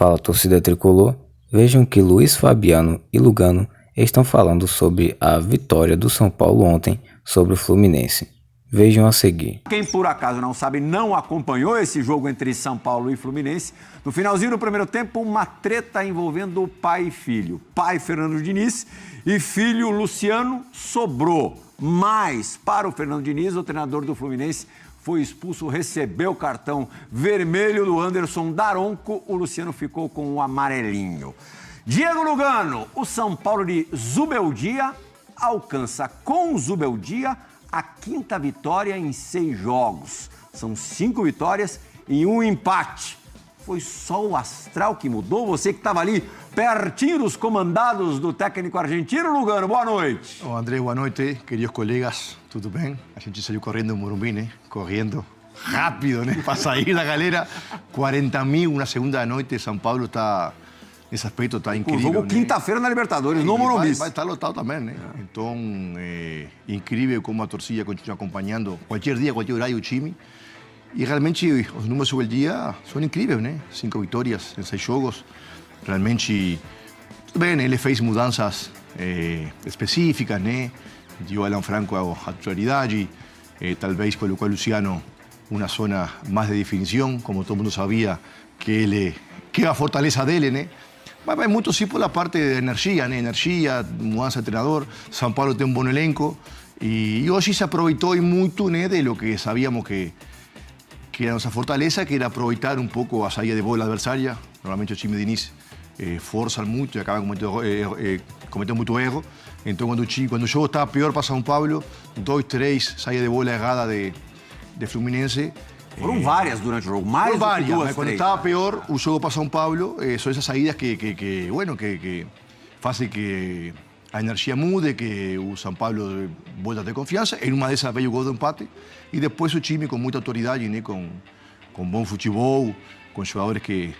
Fala, torcida tricolor, vejam que Luiz Fabiano e Lugano estão falando sobre a vitória do São Paulo ontem sobre o Fluminense. Vejam a seguir. Quem por acaso não sabe, não acompanhou esse jogo entre São Paulo e Fluminense, no finalzinho do primeiro tempo, uma treta envolvendo pai e filho. Pai Fernando Diniz e filho Luciano Sobrou. Mas, para o Fernando Diniz, o treinador do Fluminense, foi expulso, recebeu o cartão vermelho do Anderson Daronco. O Luciano ficou com o amarelinho. Diego Lugano, o São Paulo de Zubeldia alcança com o Zubeldia a 5ª vitória em 6 jogos. São 5 vitórias e 1 empate. Foi só o astral que mudou? Você que estava ali pertinho dos comandados do técnico argentino, Lugano, boa noite. André, boa noite, queridos colegas, tudo bem? A gente saiu correndo no Morumbi, né? Correndo rápido, né? Para sair da galera. 40.000 na segunda noite, São Paulo está... Nesse aspecto está incrível. O jogo quinta-feira na Libertadores, no Morumbi. Vai estar lotado também, né? Então, incrível como a torcida continua acompanhando qualquer dia, qualquer horário o time. E realmente os números sobre o dia são incríveis, né? 5 vitórias em 6 jogos. Realmente, tudo bem, ele fez mudanças específicas, né? Deu Alan Franco a titularidade, talvez colocou a Luciano uma zona mais de definição, como todo mundo sabia que é a fortaleza dele, né? Mas vai muito sim pela parte de energia, né? Energia, mudança de treinador. São Paulo tem bom elenco e hoje se aproveitou muito, né, de lo que sabíamos que era nossa fortaleza, que era aproveitar um pouco a saída de bola adversária. Normalmente o time de Diniz forçam muito e acabam cometendo muito erro. Então quando o jogo estava pior para São Paulo, 2, 3 saídas de bola errada de Fluminense. Foram várias durante o jogo, mais do que 2, quando estava pior, o jogo para São Paulo, são essas saídas que fazem que a energia mude, que o São Paulo volte a ter confiança. Em uma dessas veio o gol do empate. E depois o time com muita autoridade, né? com bom futebol, com jogadores que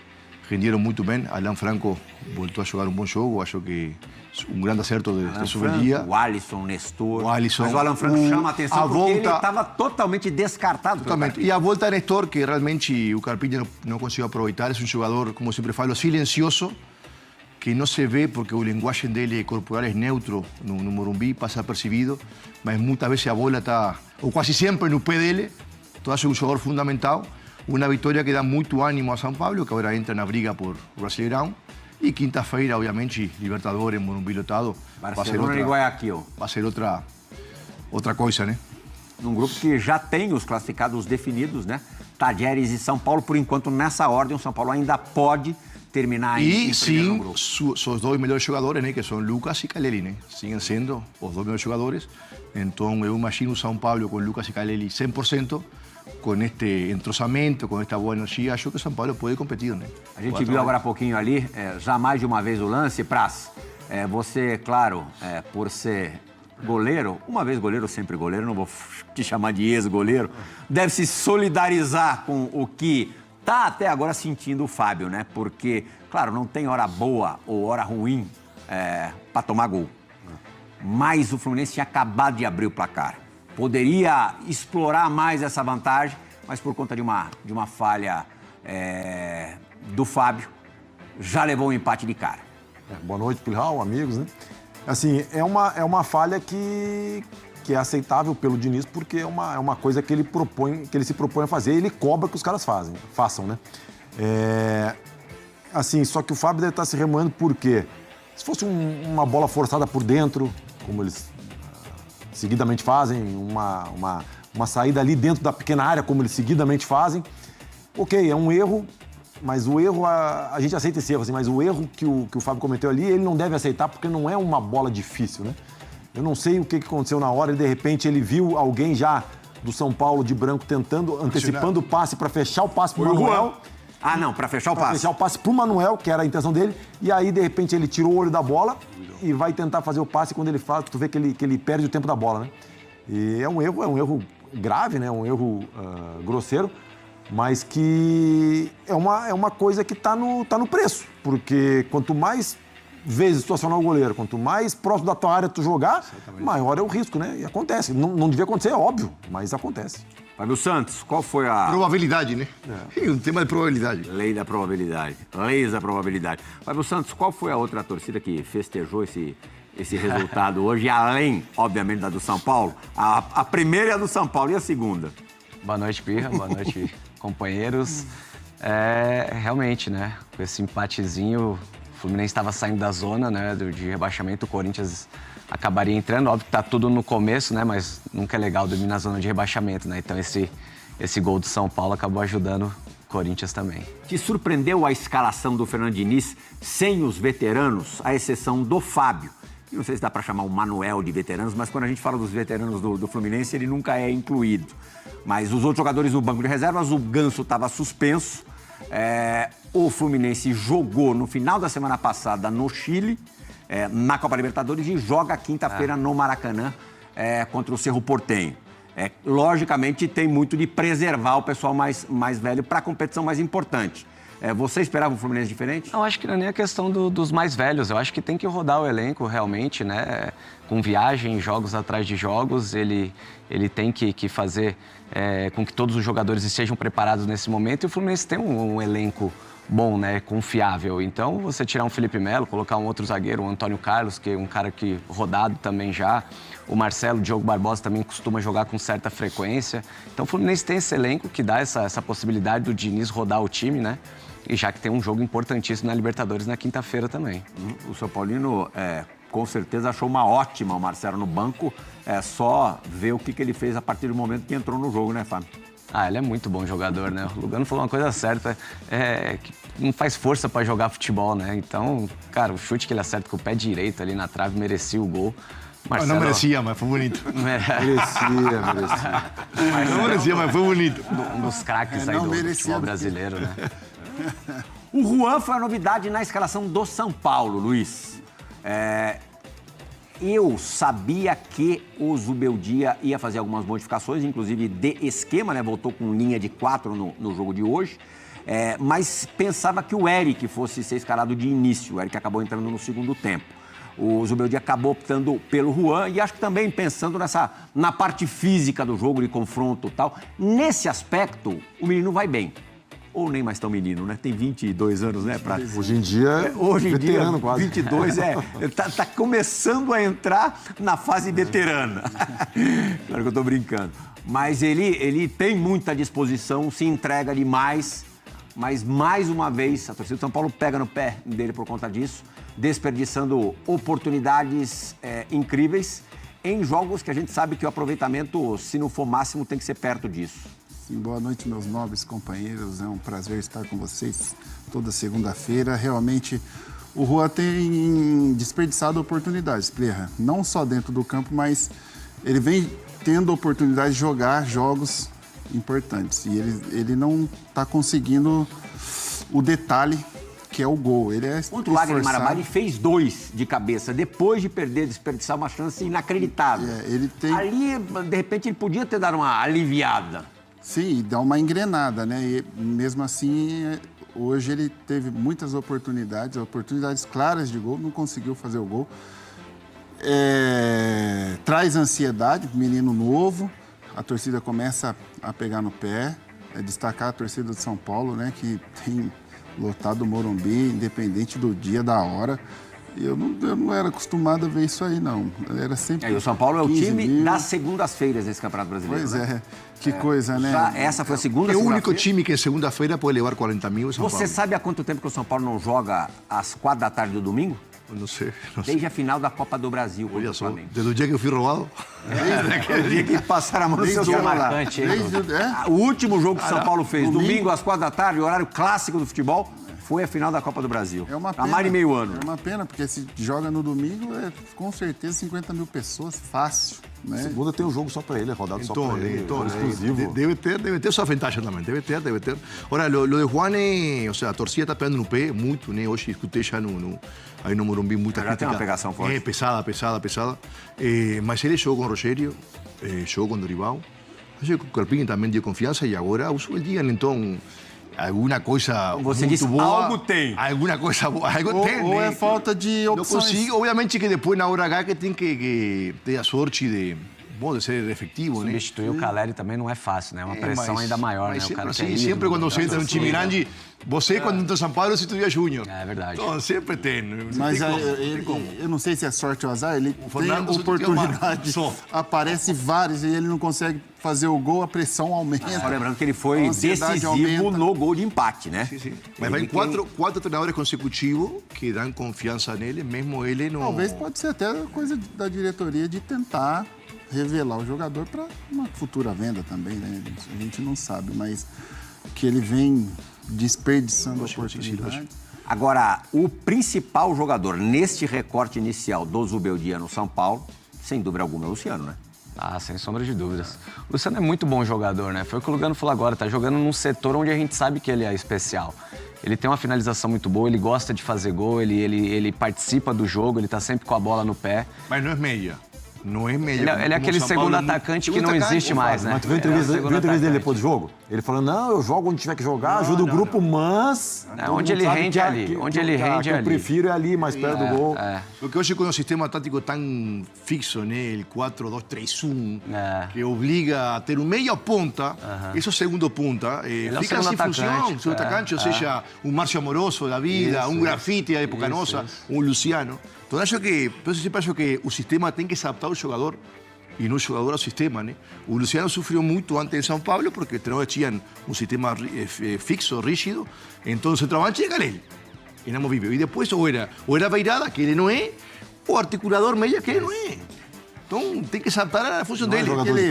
renderam muito bem. Alan Franco voltou a jogar um bom jogo, acho que um grande acerto de Zubeldia. O Alisson, Nestor. Mas o Alan Franco chama a atenção porque ele estava totalmente descartado. Totalmente. E a volta de Nestor, que realmente o Carpinho não conseguiu aproveitar, é um jogador, como sempre falo, silencioso, que não se vê porque o linguagem dele corporal é neutro no Morumbi, passa percebido, mas muitas vezes a bola está, ou quase sempre, no pé dele. Então é um jogador fundamental. Uma vitória que dá muito ânimo a São Paulo, que agora entra na briga por Brasileirão. E quinta-feira, obviamente, Libertadores, Morumbi lotado. Barcelona e Guayaquil. Vai ser outra coisa, né? Num grupo que já tem os classificados definidos, né? Tajeres e São Paulo, por enquanto, nessa ordem, o São Paulo ainda pode terminar em primeiro grupo. E sim, os 2 melhores jogadores, né? Que são Lucas e Caleli, né? Siguen sendo os 2 melhores jogadores. Então, eu imagino o São Paulo com Lucas e Caleli 100%. Com este entrosamento, com esta boa energia, acho que o São Paulo pode competir, né? A gente viu agora há pouquinho ali, já mais de uma vez o lance, Praz. Você, claro, por ser goleiro, uma vez goleiro, sempre goleiro, não vou te chamar de ex-goleiro, deve se solidarizar com o que está até agora sentindo o Fábio, né? Porque, claro, não tem hora boa ou hora ruim para tomar gol. Mas o Fluminense tinha acabado de abrir o placar. Poderia explorar mais essa vantagem, mas por conta de uma falha do Fábio, já levou um empate de cara. Boa noite, Pilhal, amigos, né? Assim, é uma falha que é aceitável pelo Diniz, porque é uma coisa que ele se propõe a fazer e ele cobra que os caras façam, né? Assim, só que o Fábio deve estar se remoendo porque se fosse uma bola forçada por dentro, como eles seguidamente fazem, uma saída ali dentro da pequena área, como eles seguidamente fazem. Ok, é um erro, mas o erro, a gente aceita esse erro, assim, mas o erro que o Fábio cometeu ali, ele não deve aceitar porque não é uma bola difícil, né? Eu não sei o que aconteceu na hora e de repente ele viu alguém já do São Paulo de branco antecipando o passe para fechar o passe pro Manuel. Ah, não, para fechar o passe. Para fechar o passe pro Manuel, que era a intenção dele, e aí de repente ele tirou o olho da bola e vai tentar fazer o passe. Quando ele faz, tu vê que ele perde o tempo da bola, né? E é um erro grave, né? Um erro grosseiro, mas que é uma coisa que tá no preço, porque quanto mais vezes situacionar o goleiro, quanto mais próximo da tua área tu jogar, maior é o risco, né? E acontece. Não devia acontecer, é óbvio, mas acontece. Fábio Santos, qual foi a... Probabilidade, né? É um tema de probabilidade. Lei da probabilidade. Lei da probabilidade. Fábio Santos, qual foi a outra torcida que festejou esse resultado hoje, além, obviamente, da do São Paulo? A primeira é a do São Paulo, e a segunda? Boa noite, Pirra. Boa noite, companheiros. Realmente, né? Com esse empatezinho, o Fluminense estava saindo da zona, né, de rebaixamento, o Corinthians acabaria entrando. Óbvio que tá tudo no começo, né? Mas nunca é legal dormir na zona de rebaixamento, né? Então esse gol do São Paulo acabou ajudando o Corinthians também. Te surpreendeu a escalação do Fernando Diniz sem os veteranos, à exceção do Fábio? E não sei se dá para chamar o Manuel de veteranos, mas quando a gente fala dos veteranos do Fluminense, ele nunca é incluído. Mas os outros jogadores do banco de reservas, o Ganso estava suspenso. O Fluminense jogou no final da semana passada no Chile, na Copa Libertadores, e joga quinta-feira no Maracanã contra o Cerro Porteño. Logicamente, tem muito de preservar o pessoal mais velho para a competição mais importante. Você esperava um Fluminense diferente? Não, acho que não é nem a questão dos mais velhos. Eu acho que tem que rodar o elenco realmente, né? Com viagem, jogos atrás de jogos. Ele tem que fazer com que todos os jogadores estejam preparados nesse momento. E o Fluminense tem um elenco bom, né? Confiável. Então, você tirar um Felipe Melo, colocar um outro zagueiro, o Antônio Carlos, que é um cara que rodado também já. O Marcelo, o Diogo Barbosa também costuma jogar com certa frequência. Então, o Fluminense tem esse elenco que dá essa possibilidade do Diniz rodar o time, né? E já que tem um jogo importantíssimo na Libertadores na quinta-feira também. O São Paulino, com certeza, achou uma ótima o Marcelo no banco. É só ver o que ele fez a partir do momento que entrou no jogo, né, Fábio? Ele é muito bom jogador, né? O Lugano falou uma coisa certa, que não faz força para jogar futebol, né? Então, cara, o chute que ele acerta com o pé direito ali na trave merecia o gol. Marcelo... Não merecia, mas foi bonito. Merecia. Não merecia, mas foi bonito. Um dos craques aí do futebol brasileiro, né? O Juan foi a novidade na escalação do São Paulo, Luiz. Eu sabia que o Zubeldia ia fazer algumas modificações, inclusive de esquema, né? Voltou com linha de 4 no jogo de hoje. Mas pensava que o Eric fosse ser escalado de início. O Eric acabou entrando no segundo tempo. O Zubeldia acabou optando pelo Juan e acho que também pensando na parte física do jogo, de confronto e tal. Nesse aspecto, o menino vai bem. Ou nem mais tão menino, né? Tem 22 anos, né? Hoje em dia, veterano quase. 22, tá começando a entrar na fase veterana. Claro que eu tô brincando. Mas ele tem muita disposição, se entrega demais. Mas, mais uma vez, a torcida do São Paulo pega no pé dele por conta disso, desperdiçando oportunidades incríveis em jogos que a gente sabe que o aproveitamento, se não for máximo, tem que ser perto disso. Sim, boa noite, meus nobres companheiros. É um prazer estar com vocês toda segunda-feira. Realmente, o Juan tem desperdiçado oportunidades, Plirra. Não só dentro do campo, mas ele vem tendo a oportunidade de jogar jogos importantes. E ele não está conseguindo o detalhe que é o gol. Ele é contra o Águia de Marabá, ele fez 2 de cabeça, depois de desperdiçar uma chance inacreditável. Ali, de repente, ele podia ter dado uma aliviada. Sim, dá uma engrenada, né? E mesmo assim, hoje ele teve muitas oportunidades claras de gol, não conseguiu fazer o gol. Traz ansiedade, menino novo, a torcida começa a pegar no pé, destacar a torcida de São Paulo, né? Que tem lotado o Morumbi, independente do dia, da hora. Eu não era acostumado a ver isso aí, não. Era sempre. E o São Paulo é o time das segundas-feiras desse Campeonato Brasileiro. Pois é. Que coisa, né? Essa foi a segunda. É o único time que segunda-feira pode levar 40 mil em São Paulo. Você sabe há quanto tempo que o São Paulo não joga às 4 da tarde do domingo? Eu não sei. Desde a final da Copa do Brasil. Olha só, desde o dia que eu fui roubado. Desde o dia que passaram a mão no seu celular. O último jogo que o São Paulo fez, domingo às 4 da tarde, horário clássico do futebol, foi a final da Copa do Brasil. É uma pena. Há mais de meio ano. É uma pena, porque se joga no domingo, com certeza 50 mil pessoas, fácil. Né? Segunda tem um jogo só para ele, é rodado só para ele. Então, exclusivo. Deve ter sua vantagem também, deve ter. Ora, lo de Juan ou seja, a torcida está pegando no pé muito, né? Hoje escutei já aí no Morumbi muita crítica. Tem uma pegação forte. Pesada. Mas ele jogou com o Rogério, jogou com o Dorival. Acho que o Carpini também deu confiança e agora o Zubeldia, então... alguma coisa Você muito disse, boa. algo tem. Alguma coisa boa, algo tem, Ou né? é falta de Não opções. consigo, obviamente que depois na hora H que tem que ter a sorte de ser efetivo, né? Substituir o Caleri também não é fácil, né? É uma pressão ainda maior, né? Mas O sempre, cara assim, que é sempre ídolo, quando você entra num time grande, você quando entra em São Paulo, você estudia Júnior. É verdade. Então, sempre tem. Não Mas tem como, aí, não tem ele, como. eu não sei se é sorte ou azar, ele tem Fernando só oportunidade, tinha uma. Só. aparece vários e ele não consegue fazer o gol, a pressão aumenta. Só lembrando que ele foi A ansiedade decisivo aumenta. no gol de empate, né? Sim, sim. Mas vai quatro treinadores consecutivos que dão confiança nele, mesmo ele não... Talvez pode ser até coisa da diretoria de tentar revelar o jogador para uma futura venda também, né? A gente não sabe, mas que ele vem desperdiçando a oportunidade. Agora, o principal jogador neste recorte inicial do Zubeldia no São Paulo, sem dúvida alguma, é o Luciano, né? Ah, sem sombra de dúvidas. O Luciano é muito bom jogador, né? Foi o que o Lugano falou agora, tá jogando num setor onde a gente sabe que ele é especial. Ele tem uma finalização muito boa, ele gosta de fazer gol, ele participa do jogo, ele tá sempre com a bola no pé. Mas não é meia. Não é meia. Ele é aquele segundo atacante que não existe mais, né? Mas tu viu a entrevista dele depois do jogo? Ele falando, não, eu jogo onde tiver que jogar, ajudo o grupo, mas... É, onde ele rende é ali, onde ele rende é eu ali. prefiro é ali, mais perto do gol. Porque hoje com um sistema tático tão fixo, né? El 4-2-3-1, que obriga a ter um meia ponta, esse é o segundo ponta, é o fica segundo sem função, atacante, segundo atacante, ou seja, um Márcio Amoroso da vida, um Grafite da época nossa, um Luciano. Então, eu sempre acho que o sistema tem que se adaptar ao jogador e não o jogador ao sistema, né? O Luciano sofreu muito antes em São Paulo porque os treinadores tinham um sistema fixo, rígido, então o centroavante chega nele, inamovível. E depois ou era Beirada, que ele não é, ou articulador meia, que ele não é. Então tem que se adaptar à função dele.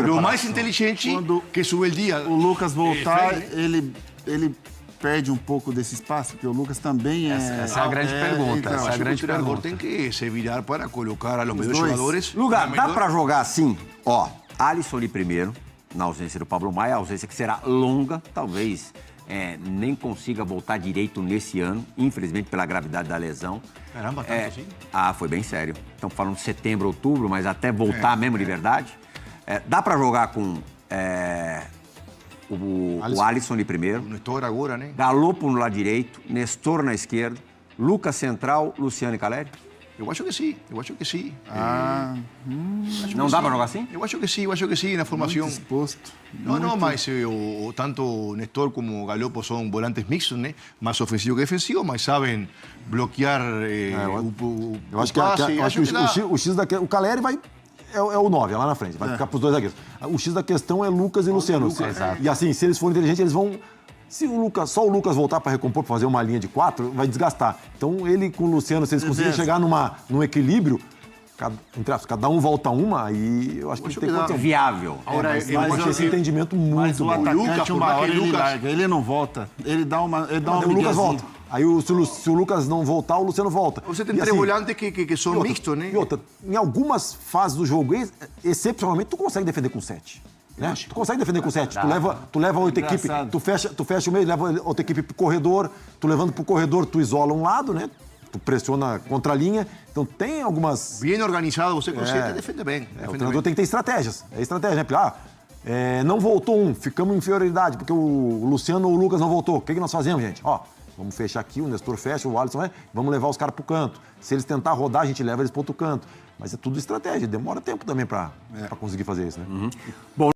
O mais inteligente que sube o dia. O Lucas voltar, ele perde um pouco desse espaço, porque o Lucas também é... Essa é a grande pergunta. Então, Essa é a Acho que o grande treinador pergunta. tem que se virar para colocar a los melhores dois. jogadores. Lugar, dá pra jogar assim? Ó, Alisson ali primeiro, na ausência do Pablo Maia, ausência que será longa, talvez nem consiga voltar direito nesse ano, infelizmente pela gravidade da lesão. Caramba, tanto assim? Ah, foi bem sério. Estamos falando de setembro, outubro, mas até voltar mesmo de verdade. Dá pra jogar com o Alisson ali primeiro, O Nestor agora, né? Galopo no lado direito, Nestor na esquerda, Lucas central, Luciano e Caleri? Eu acho que sim, eu acho que sim. Não dá pra jogar assim? Eu acho que sim, na formação. Muito exposto. Não, mas tanto o Nestor como o Galopo são volantes mixtos, né? Mais ofensivo que defensivo, mas sabem bloquear Eu acho que, o X da o Caleri vai... É o 9, é lá na frente, vai ficar pros dois zagueiros. O X da questão é Lucas e Luciano. Exato. E assim, se eles forem inteligentes, eles vão... Se só o Lucas voltar para recompor, para fazer uma linha de 4, vai desgastar. Então, ele com o Luciano, se eles conseguirem chegar num equilíbrio, cada um volta uma, aí eu acho que tem que acontecer. Viável. Mas eu acho esse entendimento Mas muito o bom. atacante, uma hora ele larga, ele não volta. Ele dá uma O Lucas volta. Aí, se o Lucas não voltar, o Luciano volta. Você tem E, três assim, volantes que são mixtos, né? E outra, em algumas fases do jogo, excepcionalmente, tu consegue defender com 7. Né? Tu consegue defender com 7. Tu leva a outra equipe, tu fecha o meio, leva a outra equipe pro corredor. Tu levando pro corredor, tu isola um lado, né? Tu pressiona contra a linha. Então tem algumas... Bem organizado, você consegue defender bem. O treinador tem que ter estratégias. É estratégia, né? Porque, não voltou um, ficamos em inferioridade, porque o Luciano ou o Lucas não voltou. O que nós fazemos, gente? Vamos fechar aqui, o Nestor fecha, o Alisson vamos levar os caras pro canto. Se eles tentar rodar, a gente leva eles pro outro canto. Mas é tudo estratégia, demora tempo também para conseguir fazer isso, né? Bom,